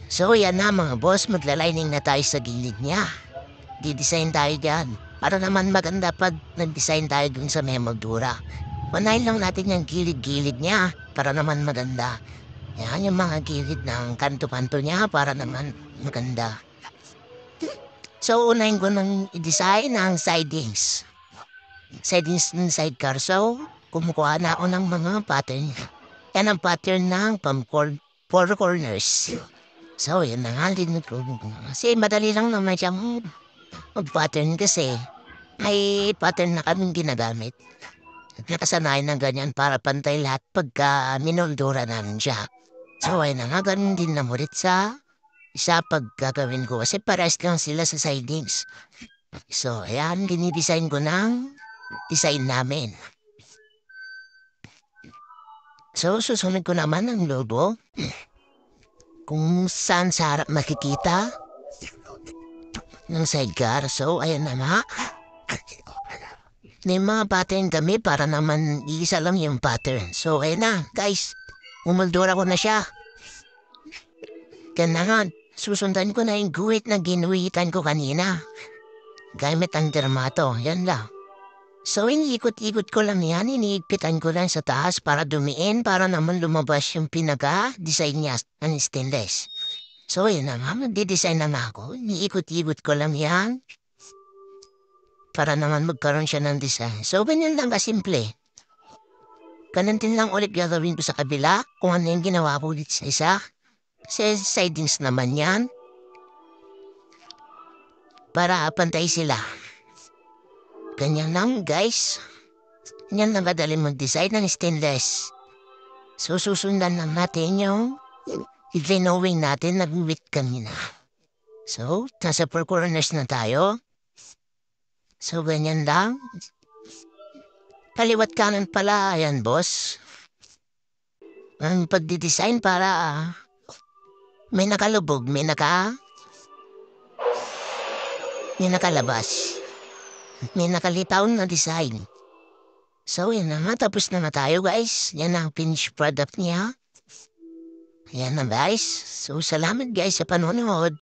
So yan na mga boss, maglalining na tayo sa gilid niya. Didesign tayo dyan. Para naman maganda pag nag-design tayo dun sa may moldura. Panayin lang natin yung gilid-gilid niya para naman maganda. Yan yung mga gilid ng kanto-kanto niya para naman maganda. So unahin ko nang i-design ang sidings. Sidings ng sidecar. So kumukuha na ako ng mga pattern. Yan ang pattern ng four corners. So, yun na nga din ko. Kasi madali lang naman siyang mag-pattern kasi may pattern na kaming ginagamit. At nakasanayan ng ganyan para pantay lahat pagka minoldura namin siya. So, ayun na nga, ganun din namulit sa isa pagkagawin ko. Kasi pares lang sila sa sidings. So, ayan, dinidesign ko ng design namin. So, susunod ko naman ang logo. Kung saan sa harap makikita ng sidecar. So, ayan na nga. May mga pattern kami para naman iisa lang yung pattern. So, ayan na, guys. Umuldura ko na siya. Kailangan, susundan ko na yung guhit na ginuhitan ko kanina. Gamit ang dermato, yan lang. So, iniikot-ikot ko lang yan. Iniigpitan ko lang sa taas para dumiin para naman lumabas yung pinaka-design niya ng stainless. So, yun na nga, magdidesign na nga ako. Iniikot-ikot ko lang yan para naman magkaroon siya ng design. So, ganyan lang kasimple. Ganun din lang ulit gagawin ko sa kabila kung ano yung ginawa ko ulit sa isa. Kasi sidings naman yan. Para pantay sila. Ganyan lang, guys. Ganyan lang kadali mag-design ng stainless. So, susundan lang natin yung i-knowing natin nag-wit kanina. So, nasa four corners na tayo. So, ganyan lang. Kaliwat kanan pala, ayan, boss. Ang pagdidesign para may nakalubog, may nakalabas. May nakalitaw na design. So, yan na nga. Tapos na tayo, guys. Yan ang finished product niya. Yan na, guys. So, salamat, guys, sa panonood.